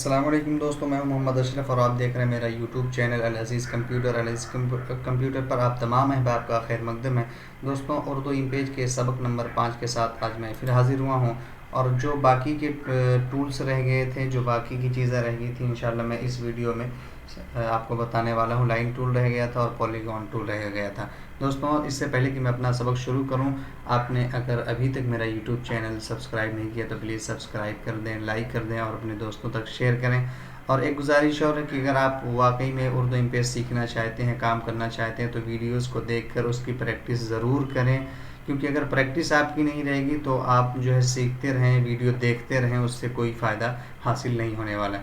अस्सलाम वालेकुम दोस्तों, मैं हूं मोहम्मद अशरफ और आप देख रहे हैं मेरा यूट्यूब चैनल अल अज़ीज़ कंप्यूटर पर आप तमाम अहबाब का खैर मकदम है। दोस्तों, उर्दू इम्पेज के सबक नंबर 5 के साथ आज मैं फिर हाज़िर हुआ हूं और जो बाकी के टूल्स रह गए थे, जो बाकी की चीज़ें रह गई थी, इंशाल्लाह मैं इस वीडियो में आपको बताने वाला हूं। लाइन टूल रह गया था और पॉलीगॉन टूल रह गया था। दोस्तों, इससे पहले कि मैं अपना सबक शुरू करूं, आपने अगर अभी तक मेरा यूट्यूब चैनल सब्सक्राइब नहीं किया तो प्लीज़ सब्सक्राइब कर दें, लाइक कर दें और अपने दोस्तों तक शेयर करें। और एक गुजारिश और है कि अगर आप वाकई में उर्दू इम्पेज सीखना चाहते हैं, काम करना चाहते हैं, तो वीडियोस को देखकर उसकी प्रैक्टिस ज़रूर करें, क्योंकि अगर प्रैक्टिस आपकी नहीं रहेगी तो आप जो है सीखते रहें, वीडियो देखते रहें, उससे कोई फ़ायदा हासिल नहीं होने वाला।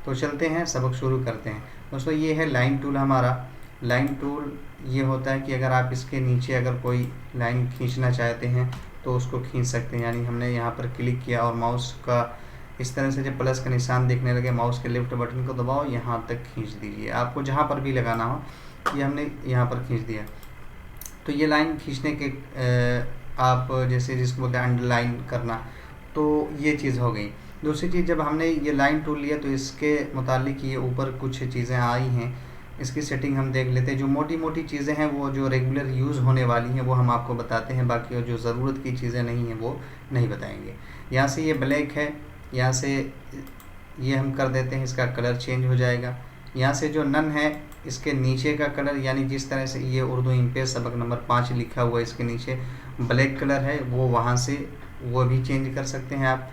तो चलते हैं, सबक शुरू करते हैं। दोस्तों, ये है लाइन टूल हमारा। लाइन टूल ये होता है कि अगर आप इसके नीचे अगर कोई लाइन खींचना चाहते हैं तो उसको खींच सकते हैं। यानी हमने यहाँ पर क्लिक किया और माउस का इस तरह से जब प्लस का निशान दिखने लगे, माउस के लेफ्ट बटन को दबाओ, यहाँ तक खींच दीजिए। आपको जहाँ पर भी लगाना हो, ये हमने यहाँ पर खींच दिया। तो ये लाइन खींचने के आप जैसे जिसको बोलते हैं अंडरलाइन करना, तो ये चीज़ हो गई। दूसरी चीज़, जब हमने ये लाइन टूल लिया तो इसके मुतालिक ये ऊपर कुछ चीज़ें आई हैं, इसकी सेटिंग हम देख लेते हैं। जो मोटी मोटी चीज़ें हैं वो जो रेगुलर यूज़ होने वाली हैं वो हम आपको बताते हैं, बाकी और जो ज़रूरत की चीज़ें नहीं हैं वो नहीं बताएंगे। यहाँ से ये ब्लैक है, यहाँ से ये हम कर देते हैं, इसका कलर चेंज हो जाएगा। यहाँ से जो नन है, इसके नीचे का कलर, यानी जिस तरह से ये उर्दू इम्पेज सबक नंबर 5 लिखा हुआ है, इसके नीचे ब्लैक कलर है, वो वहाँ से वो भी चेंज कर सकते हैं आप।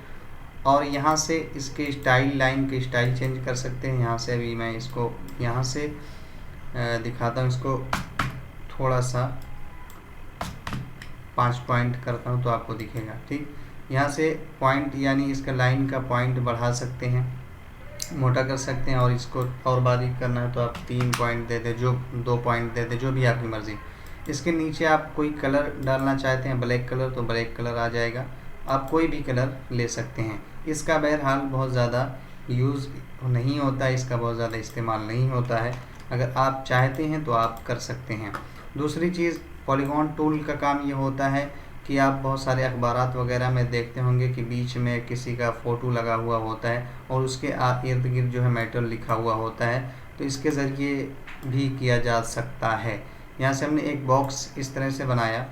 और यहाँ से इसके स्टाइल, लाइन के स्टाइल चेंज कर सकते हैं। यहाँ से अभी मैं इसको यहाँ से दिखाता हूँ, इसको थोड़ा सा 5 पॉइंट करता हूँ तो आपको दिखेगा। ठीक, यहाँ से पॉइंट यानी इसका लाइन का पॉइंट बढ़ा सकते हैं, मोटा कर सकते हैं, और इसको और बारीक करना है तो आप 3 पॉइंट दे दें, जो 2 पॉइंट दे दें, जो भी आपकी मर्ज़ी। इसके नीचे आप कोई कलर डालना चाहते हैं, ब्लैक कलर, तो ब्लैक कलर आ जाएगा। आप कोई भी कलर ले सकते हैं। इसका बहरहाल बहुत ज़्यादा यूज़ नहीं होता है, इसका बहुत ज़्यादा इस्तेमाल नहीं होता है। अगर आप चाहते हैं तो आप कर सकते हैं। दूसरी चीज़, पॉलीगॉन टूल का काम ये होता है कि आप बहुत सारे अखबारात वगैरह में देखते होंगे कि बीच में किसी का फ़ोटो लगा हुआ होता है और उसके इर्द गिर्द जो है मैटर लिखा हुआ होता है, तो इसके ज़रिए भी किया जा सकता है। यहाँ से हमने एक बॉक्स इस तरह से बनाया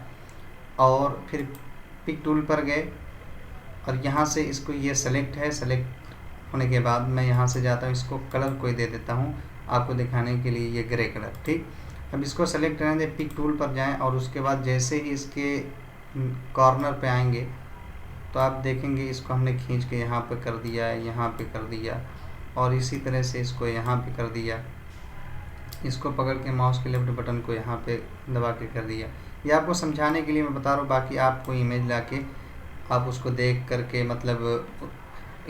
और फिर पिक टूल पर गए और यहाँ से इसको ये सेलेक्ट है। सेलेक्ट होने के बाद मैं यहाँ से जाता हूँ, इसको कलर कोई दे देता हूँ आपको दिखाने के लिए, ये ग्रे कलर। ठीक, अब इसको सेलेक्ट करने दें, पिक टूल पर जाएं और उसके बाद जैसे ही इसके कॉर्नर पे आएंगे तो आप देखेंगे इसको हमने खींच के यहाँ पे कर दिया है, यहाँ पे कर दिया, और इसी तरह से इसको यहाँ पे कर दिया। इसको पकड़ के माउस के लेफ्ट बटन को यहाँ पे दबा के कर दिया। ये आपको समझाने के लिए मैं बता रहा हूँ, बाकी आपको इमेज ला के आप उसको देख करके, मतलब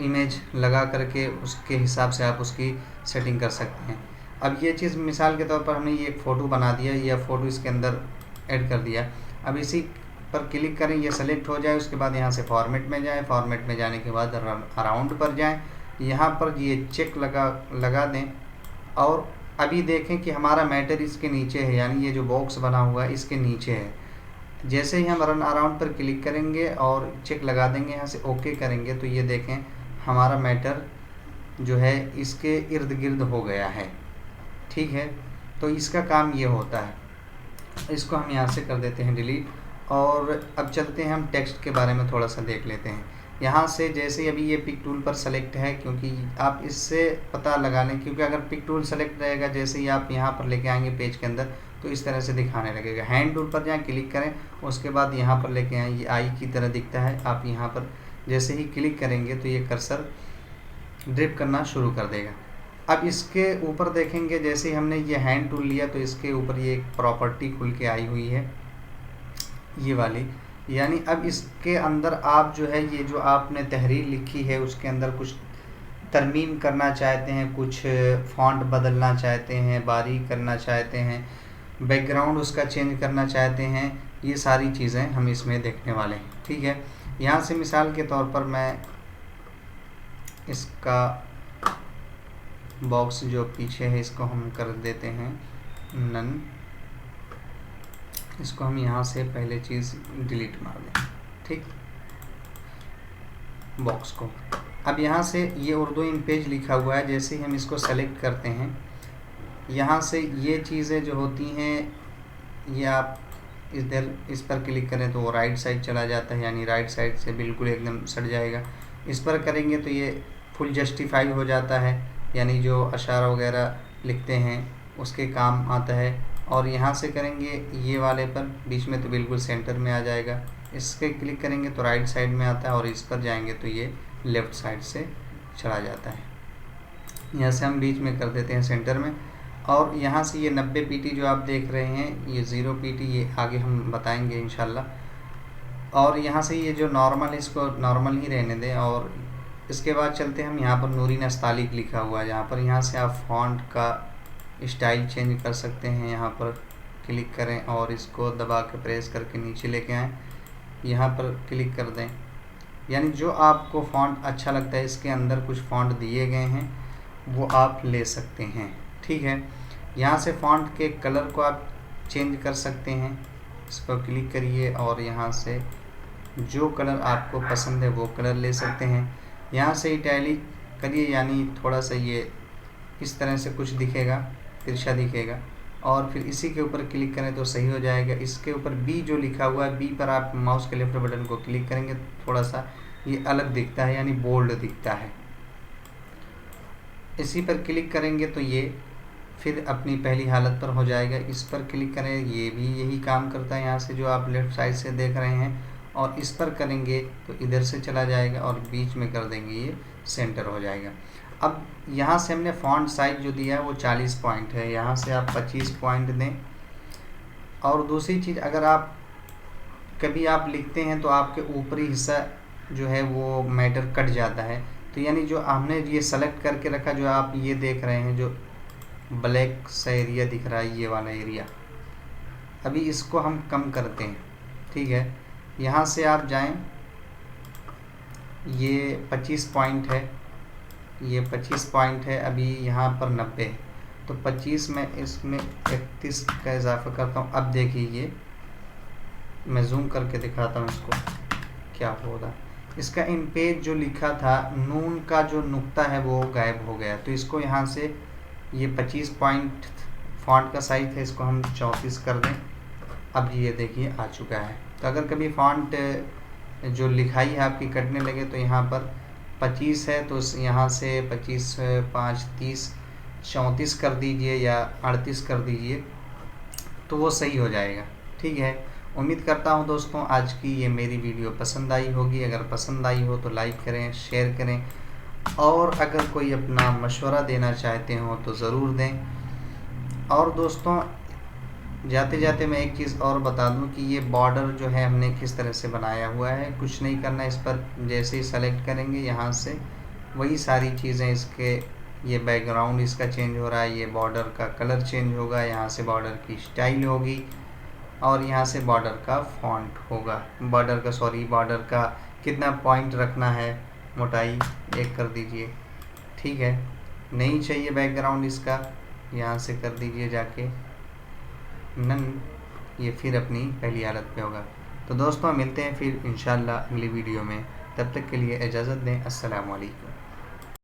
इमेज लगा करके उसके हिसाब से आप उसकी सेटिंग कर सकते हैं। अब ये चीज़ मिसाल के तौर पर हमने ये एक फ़ोटो बना दिया, या फ़ोटो इसके अंदर ऐड कर दिया। अब इसी पर क्लिक करें, ये सेलेक्ट हो जाए, उसके बाद यहाँ से फॉर्मेट में जाएं, फॉर्मेट में जाने के बाद अराउंड पर जाएं, यहाँ पर ये चेक लगा दें और अभी देखें कि हमारा मैटर इसके नीचे है, यानी ये जो बॉक्स बना हुआ है इसके नीचे है। जैसे ही हम रन अराउंड पर क्लिक करेंगे और चेक लगा देंगे, यहाँ से ओके करेंगे, तो ये देखें हमारा मैटर जो है इसके इर्द गिर्द हो गया है। ठीक है, तो इसका काम ये होता है। इसको हम यहाँ से कर देते हैं डिलीट। और अब चलते हैं, हम टेक्स्ट के बारे में थोड़ा सा देख लेते हैं। यहाँ से जैसे अभी ये पिक टूल पर सेलेक्ट है, क्योंकि आप इससे पता लगा लें, क्योंकि अगर पिक टूल सेलेक्ट रहेगा, जैसे ही आप यहाँ पर लेके आएंगे पेज के अंदर तो इस तरह से दिखाने लगेगा। हैंड टूल पर जाएं, क्लिक करें, उसके बाद यहाँ पर लेके आएँ, ये आई की तरह दिखता है। आप यहाँ पर जैसे ही क्लिक करेंगे तो ये कर्सर ड्रिप करना शुरू कर देगा। अब इसके ऊपर देखेंगे, जैसे ही हमने ये हैंड टूल लिया तो इसके ऊपर ये एक प्रॉपर्टी खुल के आई हुई है, ये वाली। यानी अब इसके अंदर आप जो है, ये जो आपने तहरीर लिखी है उसके अंदर कुछ तरमीम करना चाहते हैं, कुछ फ़ॉन्ट बदलना चाहते हैं, बारीक करना चाहते हैं, बैकग्राउंड उसका चेंज करना चाहते हैं, ये सारी चीज़ें हम इसमें देखने वाले हैं। ठीक है, यहाँ से मिसाल के तौर पर मैं इसका बॉक्स जो पीछे है इसको हम कर देते हैं नन। इसको हम यहाँ से पहले चीज़ डिलीट मार दें। ठीक, बॉक्स को अब यहाँ से ये उर्दू इन पेज लिखा हुआ है, जैसे ही हम इसको सेलेक्ट करते हैं यहाँ से ये चीज़ें जो होती हैं ये आप इधर इस पर क्लिक करें तो वो राइट साइड चला जाता है, यानी राइट साइड से बिल्कुल एकदम सट जाएगा। इस पर करेंगे तो ये फुल जस्टिफाई हो जाता है, यानी जो अशारा वगैरह लिखते हैं उसके काम आता है। और यहाँ से करेंगे ये वाले पर बीच में तो बिल्कुल सेंटर में आ जाएगा। इसके क्लिक करेंगे तो राइट साइड में आता है और इस पर जाएंगे तो ये लेफ़्ट साइड से चला जाता है। यहाँ से हम बीच में कर देते हैं सेंटर में। और यहाँ से ये 90 पीटी जो आप देख रहे हैं ये 0 पीटी, ये आगे हम बताएंगे इंशाल्लाह। और यहाँ से ये जो नॉर्मल, इसको नॉर्मल ही रहने दें। और इसके बाद चलते हैं हम यहाँ पर नूरी नस्तालिक लिखा हुआ है जहाँ पर, यहाँ से आप फॉन्ट का स्टाइल चेंज कर सकते हैं। यहाँ पर क्लिक करें और इसको दबा के प्रेस करके नीचे लेके आएँ, यहाँ पर क्लिक कर दें। यानी जो आपको फ़ॉन्ट अच्छा लगता है, इसके अंदर कुछ फ़ॉन्ट दिए गए हैं वो आप ले सकते हैं, ठीक है। यहाँ से फ़ॉन्ट के कलर को आप चेंज कर सकते हैं। इस पर क्लिक करिए और यहाँ से जो कलर आपको पसंद है वो कलर ले सकते हैं। यहाँ से इटैलिक करिए, यानी थोड़ा सा ये इस तरह से कुछ दिखेगा, तिरछा दिखेगा। और फिर इसी के ऊपर क्लिक करें तो सही हो जाएगा। इसके ऊपर बी जो लिखा हुआ है, बी पर आप माउस के लेफ्ट बटन को क्लिक करेंगे तो थोड़ा सा ये अलग दिखता है, यानी बोल्ड दिखता है। इसी पर क्लिक करेंगे तो ये फिर अपनी पहली हालत पर हो जाएगा। इस पर क्लिक करें, ये भी यही काम करता है यहाँ से जो आप लेफ़्ट साइड से देख रहे हैं। और इस पर करेंगे तो इधर से चला जाएगा और बीच में कर देंगे ये सेंटर हो जाएगा। अब यहाँ से हमने फ़ॉन्ट साइज़ जो दिया है वो 40 पॉइंट है, यहाँ से आप 25 पॉइंट दें। और दूसरी चीज़, अगर आप कभी आप लिखते हैं तो आपके ऊपरी हिस्सा जो है वो मैटर कट जाता है, तो यानी जो हमने ये सेलेक्ट करके रखा, जो आप ये देख रहे हैं जो ब्लैक सा एरिया दिख रहा है, ये वाला एरिया, अभी इसको हम कम करते हैं, ठीक है। यहाँ से आप जाएं, ये 25 पॉइंट है, ये 25 पॉइंट है, अभी यहाँ पर 90 है, तो 25 में इसमें 31 का इजाफा करता हूँ। अब देखिए ये मैं जूम करके दिखाता हूँ इसको क्या होगा। इसका इन पेज जो लिखा था, नून का जो नुक्ता है वो गायब हो गया। तो इसको यहाँ से ये 25 पॉइंट फ़ॉन्ट का साइज़ है, इसको हम 34 कर दें। अब ये देखिए आ चुका है। तो अगर कभी फ़ॉन्ट जो लिखाई है आपकी कटने लगे तो यहाँ पर 25 है तो यहाँ से 25 5 30 34 कर दीजिए या 38 कर दीजिए तो वो सही हो जाएगा, ठीक है। उम्मीद करता हूँ दोस्तों आज की ये मेरी वीडियो पसंद आई होगी। अगर पसंद आई हो तो लाइक करें, शेयर करें, और अगर कोई अपना मशवरा देना चाहते हो तो ज़रूर दें। और दोस्तों जाते जाते मैं एक चीज़ और बता दूं कि ये बॉर्डर जो है हमने किस तरह से बनाया हुआ है। कुछ नहीं करना, इस पर जैसे ही सेलेक्ट करेंगे यहाँ से वही सारी चीज़ें, इसके ये बैकग्राउंड इसका चेंज हो रहा है, ये बॉर्डर का कलर चेंज होगा, यहाँ से बॉर्डर की स्टाइल होगी और यहाँ से बॉर्डर का फ़ॉन्ट होगा, बॉर्डर का कितना पॉइंट रखना है, मोटाई 1 कर दीजिए, ठीक है। नहीं चाहिए बैकग्राउंड इसका, यहाँ से कर दीजिए जाके नन, ये फिर अपनी पहली हालत पे होगा। तो दोस्तों मिलते हैं फिर इंशाल्लाह अगली वीडियो में, तब तक के लिए इजाज़त दें। अस्सलाम वालेकुम।